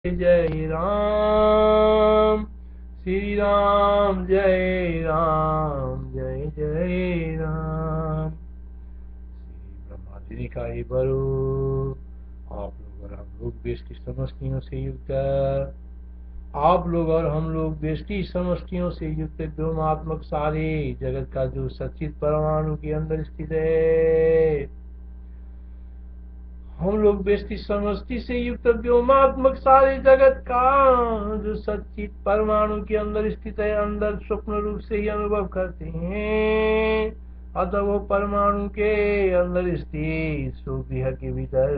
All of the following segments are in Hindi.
जय राम, श्री राम जय राम, जय जय राम। श्री ब्रह्मा जी ने कहा, बरो आप लोग और हम लोग बेष्टि समष्टियों से युक्त, आप लोग और हम लोग बेष्टि समष्टियों से युक्त व्योमात्मक सारे जगत का जो सच्चित परमाणु के अंदर स्थित है, हम लोग बेष्टि समष्टि से युक्त व्योमात्मक सारे जगत का जो सच्चित परमाणु के अंदर स्थित है, अंदर स्वप्न रूप से ही अनुभव करते हैं। अतः वो परमाणु के अंदर स्थित सुगृह के भीतर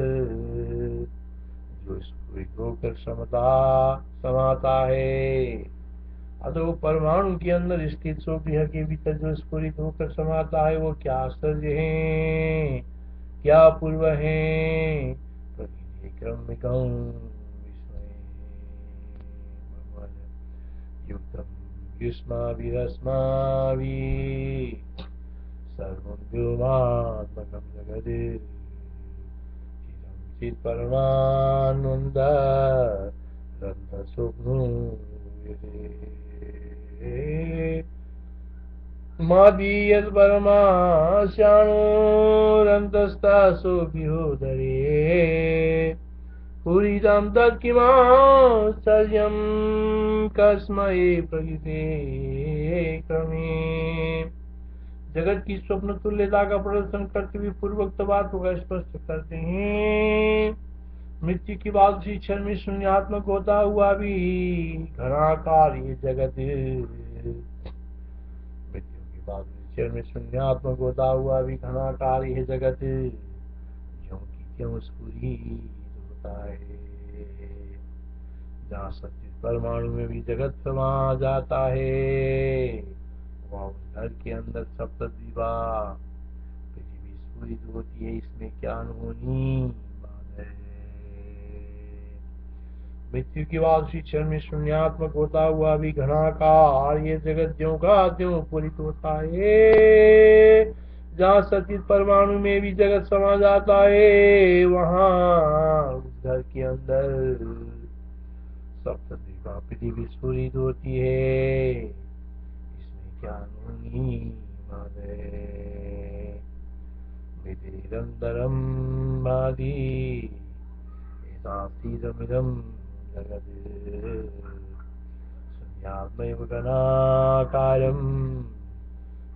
जो स्फुरित होकर समाता है, अतः वो परमाणु के अंदर स्थित सुगृह के भीतर जो स्फुरित होकर समाता है, वो क्या आश्चर्य है, क्या पूर्व है, क्रमिकं युक्तं युष्माभिरस्माभिः सर्वं व्योमात्मकं जगत् चिदं चित्परमानन्दरन्ध्रस्वप्नो मादीयद्परमाशाणोरन्तस्तासुभिहोदरे पूरितं तत्किमाश्चर्यं कस्मै प्रकृते क्रमे। जगत की स्वप्न तुल्यता का प्रदर्शन करते हुए पूर्वोक्त बातों का स्पष्ट करते हैं। मृत्यु की बाद उसी क्षण में शून्यात्मक होता हुआ भी घनाकार ये जगत, मृत्यु की बाद उसी क्षण में शून्यात्मक होता हुआ भी घनाकार यह जगत ज्यों की त्यों स्फुरित होता है। जहाँ सच्चित परमाणु में भी जगत समा जाता है, वहाँ उस घर के अंदर सप्तद्वीपा पृथ्वी स्फुरित होती है। इसमें क्या अनहोनी बात है। मृत्यु के बाद उसी क्षण में शून्यात्मक होता हुआ भी घनाकार ये जगत ज्यों का त्यों पूरित होता है। जहाँ सचित परमाणु में भी जगत समा जाता है, वहाँ उस घर के अंदर सप्तद्वीपा पृथ्वी स्फुरित होती है। इसमें क्या अनहोनी बात है। विधिरंतरम भादी एतास्तीदमिदं जगत् शून्यात्मैव घनाकारं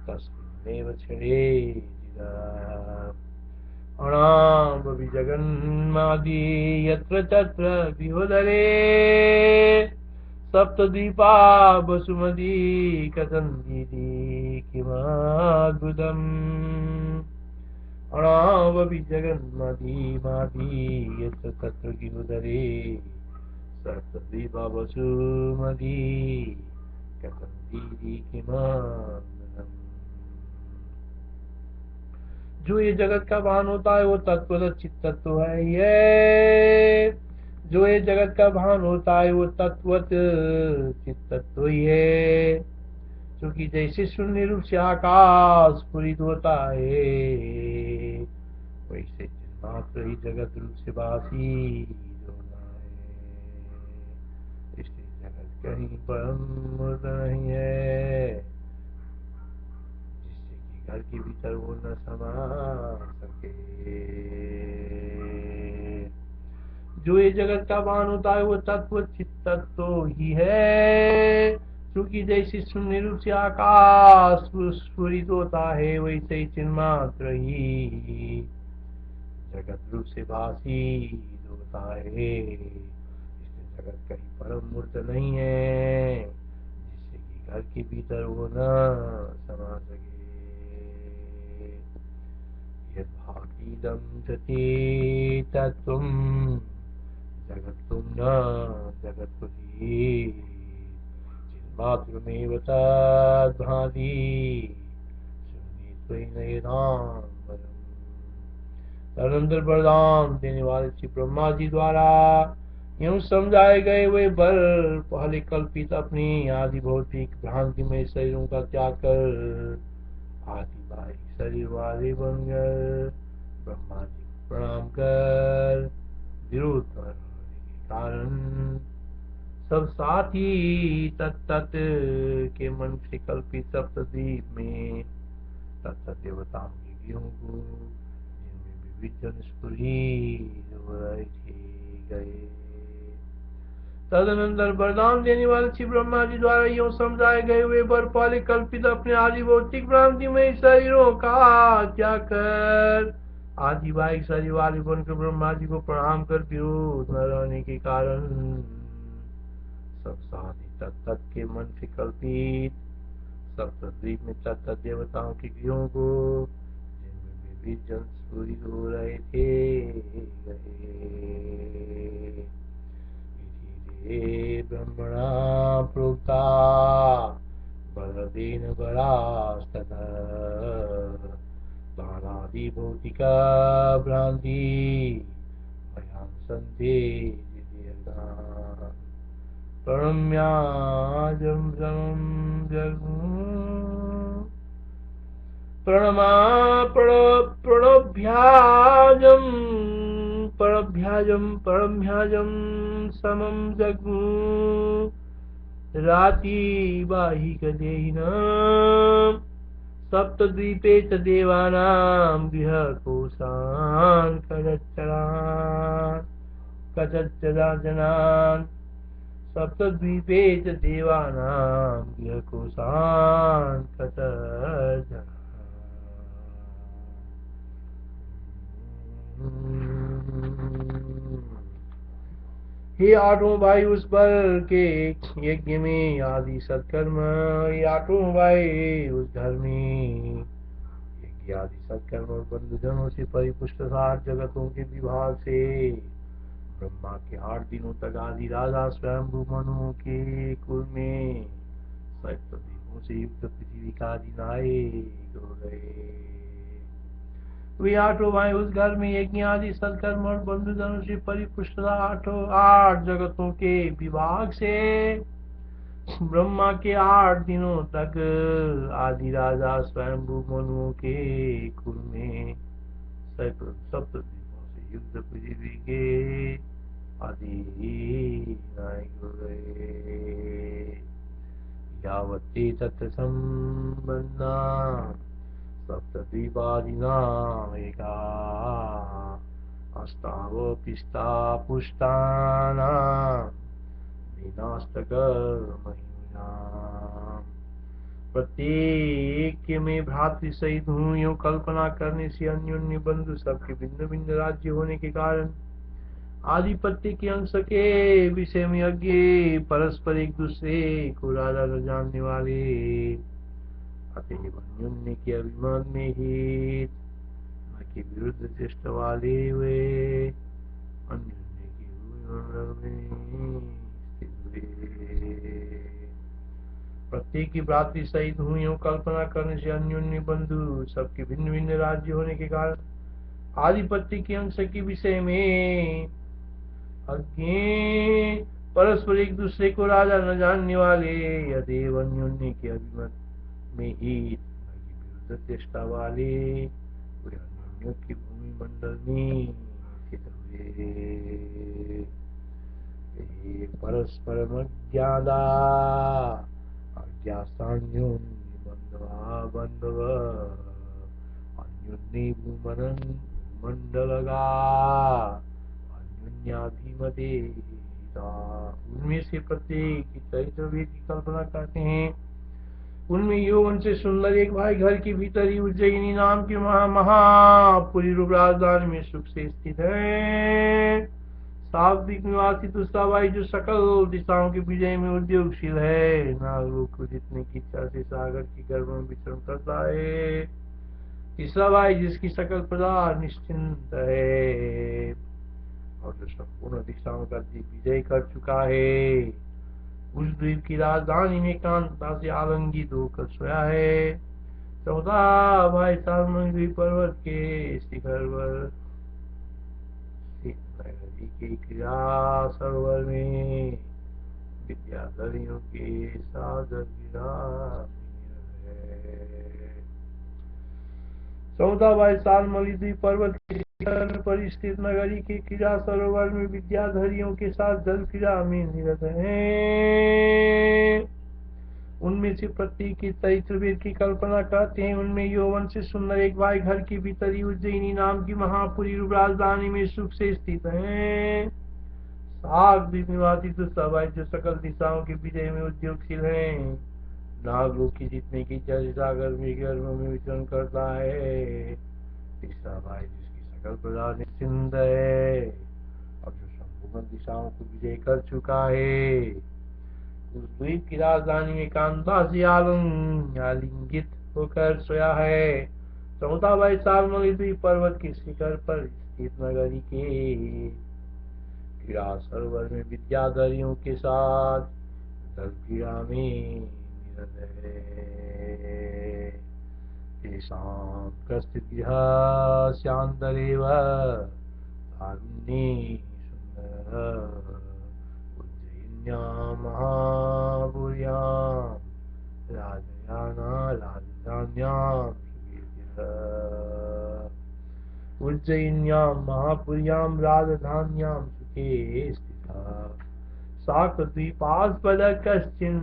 तस्मिन्नेव क्षणे चिदात् अणाम्भवि जगन्मादि यत्र तत्र विहोदरे सप्तद्वीपा वसुमती कथन्तीति किमद्भुतम्। अणाम्भवि जगन्मादि यत्र तत्र विहोदरे सप्तद्वीपा वसुमती कथन्तीति किमद्भुतम्। जो ये जगत का भान होता है वो तत्व चित्त तत्व है। ये जो ये जगत का भान होता है वो तत्वत चित्त तत्व ही है। क्योंकि जैसे शून्य रूप से आकाश स्फुरित होता है, वैसे मात्र ही जगत रूप से भासी होना है। इसलिए जगत कहीं परम मूर्त नहीं है, घर के भीतर वो न समा सके। जो ये जगत का भान होता है वो तत्व चित्त तत्व ही है। क्योंकि जैसे शून्य रूप से आकाश स्फुरित होता है, वैसे ही चिन्मात्र ही जगत रूप से भासी होता है। इसलिए जगत कहीं परम मूर्त नहीं है, जिससे कि घर के भीतर वो न समा सके। यद्भागीदं सति तत्त्वं जगत्तुं न जगत्पति चिन्मात्रमेव तद्भाति शून्यत्वेन तदनंतर वरदान देने वाले श्री ब्रह्मा जी द्वारा यूं समझाए गए वे बर पहले कल्पित अपनी आदि भौतिक भ्रांति में शरीरों का त्याग कर आदि भाई शरीर वाले बनकर ब्रह्मा जी को प्रणाम कर विरोध कर कारण सब साथी तत्त के मन से कल्पित सप्तद्वीप में तत्त देवताओं के गृहों को जिनमें विविध जन स्फुरित हो रहे गए। तदनंतर वरदान देने वाले श्री ब्रह्मा जी द्वारा यूं समझाए गए हुए वर पाले कल्पित अपने आदि भौतिक भ्रांति में शरीरों का त्याग कर आदि वाहिक शरीर वाले बनकर ब्रह्मा जी को प्रणाम कर विरोध न रहने के कारण सब साधि तत्त के मन से कल्पित सप्तद्वीप में तत्त देवताओं के गृहों को जिनमें विविध जन स्फुरित हो रहे थे गए। ब्रह्मणा प्रोक्ता बलदेन बलास्ततः बालादि भौतिका भ्रांति भयांसन्ते प्रणम्याजं प्रणभ्याजं समं जग्मु रातिवाहिकदेहिनां सप्तद्वीपे च देवानां गृहकोशान् कचच्चदाजनान् सप्तद्वीपे च देवानां गृहकोशान् कचच्चदाजनान्। हे आठों भाई उस बल के यज्ञ में आदि सत्कर्म, ये आठों भाई उस घर में यज्ञ आदि सत्कर्म और बंधुजनों से परिपुष्ट 60 जगतों के विभाग से ब्रह्मा के 8 दिनों तक आदि राजा स्वयंभू मनु के कुल में सप्त दीपों से युक्त पृथ्वी का आदि नायक हो गए। वे आठों भाई उस घर में यज्ञ आदि सत्कर्म और बंधुजनों से परिपुष्ट 8 जगतों के विभाग से ब्रह्मा के 8 दिनों तक आदि राजा स्वयंभू मनुओं के कुल में सप्त दीपों से युक्त पृथ्वी के आदि नायक हो गए। यावत्ते तत्र संबंधा सप्तद्वीपादीनां एका अष्टावपिष्टा पुष्टानां विनाष्टकर्महीनां। प्रत्येक में भ्रातृ सहित हूँ यूं कल्पना करने से अन्योन्य बंधु सबके भिन्न भिन्न राज्य होने के कारण आधिपत्य के अंश के विषय में अज्ञ परस्पर एक दूसरे को राजा न जानने वाले अतएव अन्योन्य के अभिमान में ही न के विरुद्ध चेष्ट वाले हुए अन्योन्य के मंडल में स्थित हुए। प्रत्येक की भ्रातृ सहित हूँ यूं कल्पना करने से अन्योन्य बंधु सबके भिन्न भिन्न राज्य होने के कारण आधिपत्य के अंश के विषय में अज्ञ परस्पर एक दूसरे को राजा न जानने वाले अतएव अन्योन्य के अभिमान में ही विरुद्ध चेष्टा वाले वे अन्योन्य की भूमि मंडल में स्थित हुए। परस्परम अज्ञादा अज्ञासान्योन्य बंधव अन्योन्य भूमंडलगा अन्योन्याभिमते। उनमें से प्रत्येक की चरित्र भेद की कल्पना करते हैं। उनमें यौवन से सुंदर एक भाई घर के भीतर ही उज्जयिनी नाम की महापुरी रूप राजधानी में सुख से स्थित है। सात्विक निवासी दूसरा भाई जो सकल दिशाओं के विजय में उद्योगशील है, नागलोक को जीतने की इच्छा से सागर की गर्भ में विचरण करता है। तीसरा भाई जिसकी सकल प्रजा निश्चिंत है और जो संपूर्ण दिशाओं का विजय कर चुका है, उस द्वीप की राजधानी में कांता से आलंगित होकर सोया है। चौथा भाई सालमंगरी पर्वत के शिखर पर नदी के क्रिया सरोवर में विद्याधरियों के साथ है। 14 साल मलिद्वीप पर्वत के शिखर पर स्थित नगरी के क्रीड़ा सरोवर में विद्याधरियों के साथ जल क्रीड़ा में निरत हैं। उनमें से प्रत्येक के चरित्रवेद की कल्पना करते हैं। उनमें यौवन से सुंदर एक बाई घर के भीतरी उज्जैनी नाम की महापुरी राजधानी में सुख से स्थित है। साग द्वीप निवासी दुस्साबाई जो सकल दिशाओं के विजय में उद्योगशील है। नागलोक की जीतने की जल सागर में गर्भ में विचरण करता है। तीसरा भाई जिसकी सकल प्रजा निश्चिंत है, अब जो संपूर्ण दिशाओं को विजय कर चुका है। उस द्वीप की राजधानी में कांता से आलिंगित होकर सोया है। 14 साल मलिद्वीप पर्वत के शिखर पर स्थित नगरी के क्रीड़ा सरोवर में विद्याधरियों के साथ जल क्रीड़ा में निरत है। तेषां कश्चिद् स्यान्तरेव तारुण्ये सुन्दरः उज्जयिन्यां महापुर्यां राजधान्यां सुखेतिः। उज्जयिन्यां महापुर्यां राजधान्यां सुखे स्थितः। साकद्वीपास्पद कश्चिन्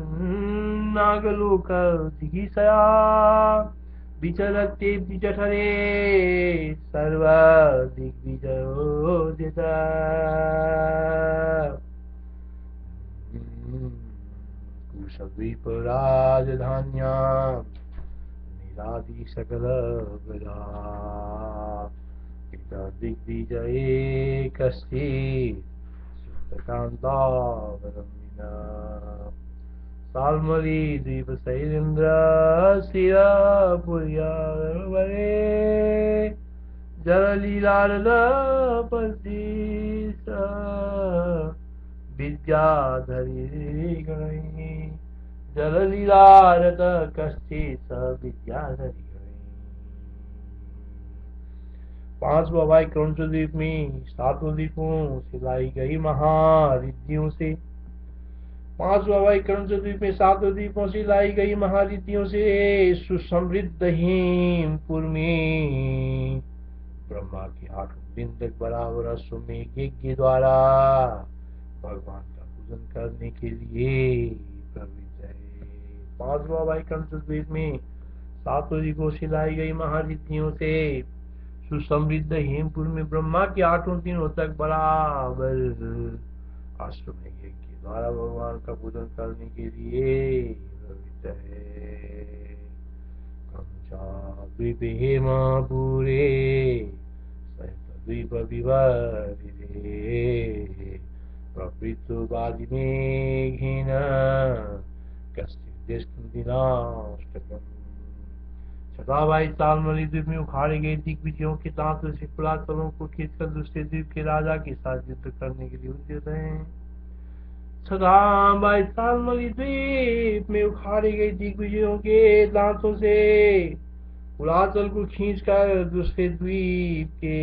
नागलोकजिगीषया विचरते द्विजठरे सर्वदिग्विजयोदितः। कुशद्वीपराजधान्यां नीलादि सकलप्रजा दिग्विजये कश्चित् सुप्तकान्तावलम्बिना। साल्मली द्वीप शैलेन्द्र शिरपुर्यावरे जललीलारद पल्लीस विद्याधरी गणैः जललीलारद कश्चित् विद्याधरी। 5वां भाई क्रौंच द्वीप में 7 द्वीपों से लाई गई महारिद्धियों से 5वां भाई क्रौंच द्वीप में 7 द्वीपों से लाई गई महारिद्धियों से सुसमृद्ध हेमपुर में ब्रह्मा के 8 दिन तक बराबर अश्वमेघ यज्ञ द्वारा भगवान का पूजन करने के लिए प्रवृत्त है। 5वां भाई क्रौंच द्वीप में 7 द्वीपों से लाई गई महारिद्धियों से सुसमृद्ध हेमपुर में ब्रह्मा के 8 दिनों तक बराबर अश्वमेघ यज्ञ के द्वारा भगवान का पूजन करने के लिए प्रवृत्त है। द्वीप हेमपुरे द्वीप विवर्धिते प्रवृत्तवादिमेघेन कश्चिद्दिनाष्टकम्। 27 साल मलिद्वीप में उखाड़े गए दिग्विजयों के दांतों से कुलाचलों को खींचकर दूसरे द्वीप के राजा के साथ युद्ध करने के लिए उद्यत हैं। 27 साल मलिद्वीप में उखाड़े गए दिग्विजयों के दांतों से कुलाचल को खींचकर दूसरे द्वीप के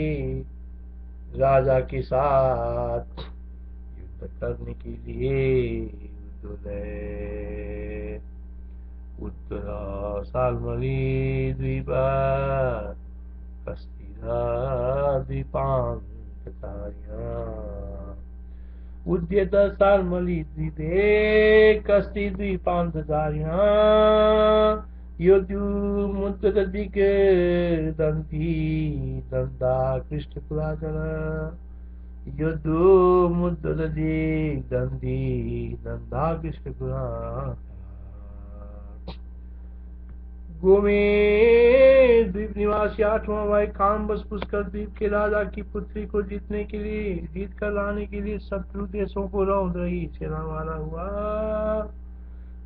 राजा के साथ युद्ध करने के लिए उद्यत है। उत्तरा साल्मली द्वीप कस्तिरा द्वीपान्तचार्या उद्यत साल्मली द्वीपे कस्ति द्वीपान्तचार्या योद्युमुद्गत दिग्दन्ती दन्ता कृष्णकुलाचल योद्युमुद्गत दिग्दन्ती दन्ता कृष्णकुला। गोमेद द्वीप निवासी 8वां भाई काम्बस पुष्कर द्वीप के राजा की पुत्री को जीतने के लिए जीत कर लाने के लिए शत्रु देशों को रौंद रही सेना वाला हुआ।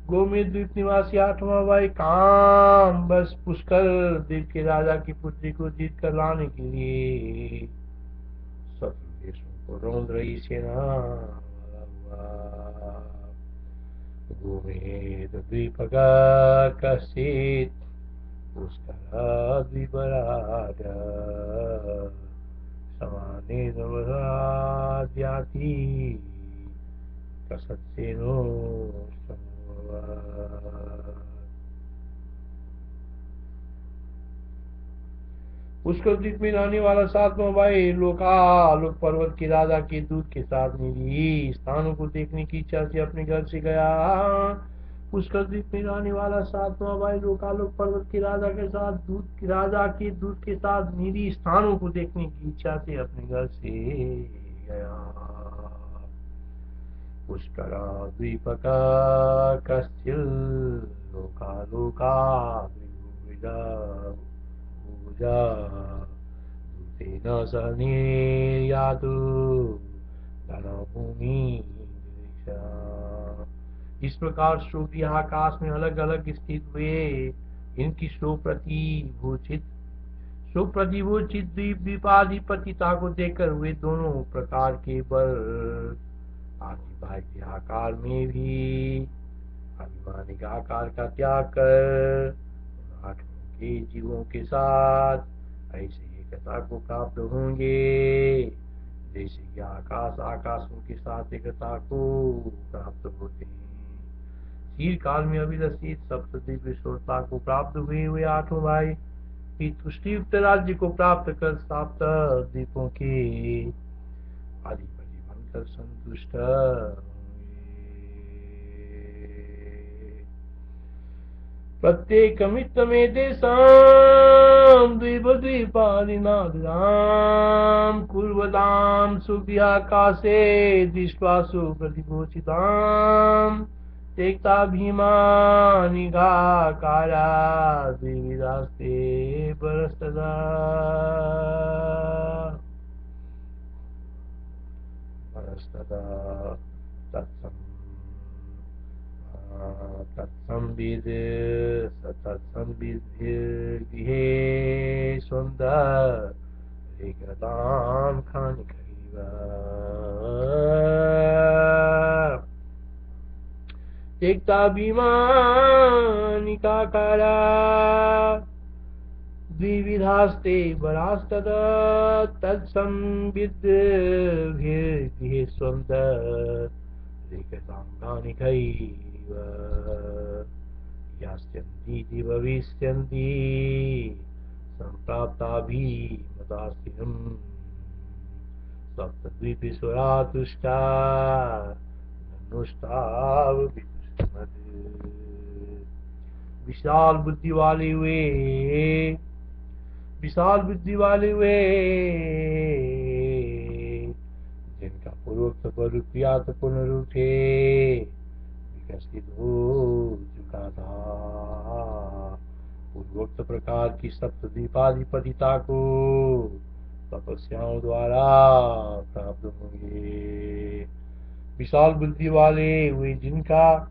गोमेद द्वीप निवासी 8वां भाई काम्बस पुष्कर द्वीप के राजा की पुत्री को जीत कर लाने के लिए शत्रु देशों को रौंद रही सेना वाला हुआ। गोमेद द्वीप का कश्चित् पुष्कर द्वीपराज समाने नवराज्याति कसत्सेनो पुष्कर द्वीप में रहने वाला सातवां भाई लोकालोक पर्वत के राजा के दूत के साथ निरी स्थानों को देखने की इच्छा से अपने घर से गया। पुष्कर द्वीप में रहने वाला सातवां भाई लोकालोक पर्वत के राजा के साथ दूत के साथ निरी स्थानों को देखने की इच्छा से अपने घर से गया। पुष्कर द्वीपक कश्चिल लोकालोका पूजा दूतेन सह निर्यातु धनभूमि। इस प्रकार सूर्य आकाश में अलग अलग स्थित हुए इनकी सुप्रतिभूषित द्वीपाधिपतिता को देखकर हुए दोनों प्रकार के बल आदि बाह्य आकार में भी अभिमानिक आकार का त्याग कर आठों के जीवों के साथ ऐसे एकता को प्राप्त होंगे जैसे कि आकाशों के साथ एकता को प्राप्त होते हैं। शील काल में अभिलषित सप्तद्वीप ईश्वरता को प्राप्त हुए आठों भाई तुष्टियुक्त राज्य को प्राप्त कर सप्त द्वीपों के अधिपति बनकर संतुष्ट प्रत्येकमित्तमे तेषां द्वीपद्वीपादिनादिनां कुर्वतां सुव्याकाशे दृष्ट्वा सुप्रतिभूषिताम् तेक्ताभिमानिकाकारा द्विविधास्ते परस्तदा तत्संविद्भिर्गृहे सुन्दरैकतां खानिकैव तेक्ताभिमानिकाकारा द्विविधास्ते वरास्तदा तत्संविद्भिर्गृहे सुन्दरैकतां खानिकैव यास्यन्तीति भविष्यन्ति सम्प्राप्ताभिमतास्तिरम् सप्तद्वीपेश्वरा तुष्टा विशाल बुद्धि वाले जिनका पूर्वोक्त क्रियात पूर्ण रूप से विकसित हो चुका था पूर्वोक्त प्रकार की सप्तद्वीपाधिपतिता को तपस्याओं द्वारा प्राप्त होंगे। विशाल बुद्धि वाले वे जिनका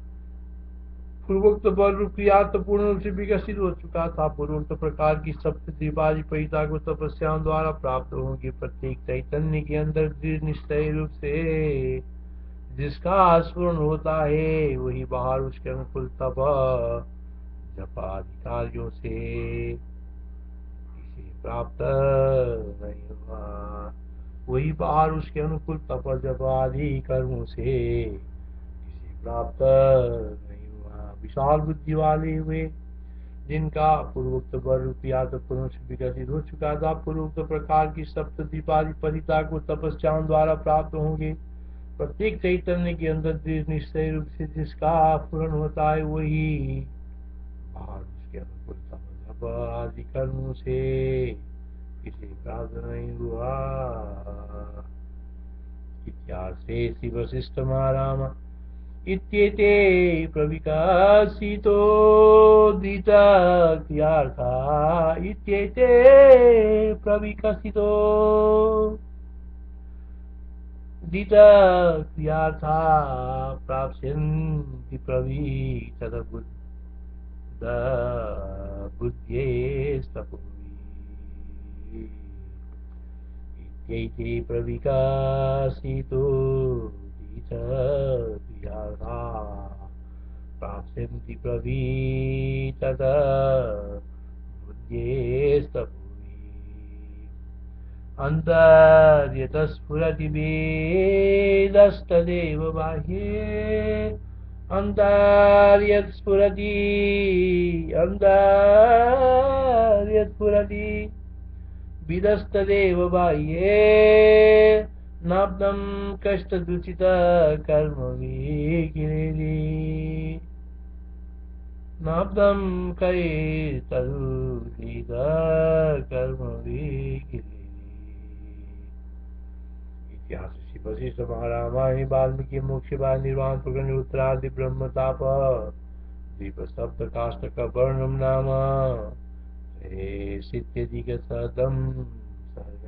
पूर्वोक्त बल रूप क्रियात पूर्ण रूप से विकसित हो चुका था पूर्वोक्त प्रकार की सप्तद्वीपाधिपतिता को तपस्याओं द्वारा प्राप्त होंगे। प्रत्येक चैतन्य के अंदर दृढ़ निश्चय रूप से जिसका स्मरण होता है वही बाहर उसके अनुकूल तप जप आदि कार्यों से इसे प्राप्त नहीं हुआ वही बाहर उसके अनुकूल तप जप आदि कर्मों से इसे प्राप्त नहीं हुआ। विशाल बुद्धि वाले हुए जिनका पूर्वोक्त बल रूपियात पूर्ण से विकसित हो चुका था पूर्वोक्त प्रकार की सप्तद्वीपाधिपतिता को तपस्याओं द्वारा प्राप्त होंगे। प्रत्येक चैतन्य के अंदर दृढ़ निश्चय रूप से जिसका पूर्ण होता है वही बाहर उसके अनुकूल तप जप आदि कर्मों से किसी प्राप्त नहीं हुआ। इत्यार्थे श्री वशिष्ठ महाराम इत्येते प्रविकसितोदितक्रियार्था इत्येते प्रविकसितो दितक्रियार्था प्राप्स्यन्ति बुद्ध्येस्तपूर्वी इत्येते प्रविकसितो दितक्रियार्था प्राप्स्यन्ति बुद्ध्येस्तपूर्वी अन्तर्यतस्फुरति वेदस्तदेव बाह्ये अन्तर्यत्स्फुरति विदस्तदेव बाह्ये नाब्दं कष्टदुचित कर्मभिः नाब्दं कैतदुचित कर्मभिः। इतिहास श्री वशिष्ठ महारामायण वाल्मीकि मोक्ष निर्वाण प्रकरण उत्तरादि ब्रह्मताप दीप सप्त काष्टक वर्णम नाम सिद्धिगतदम सर्ग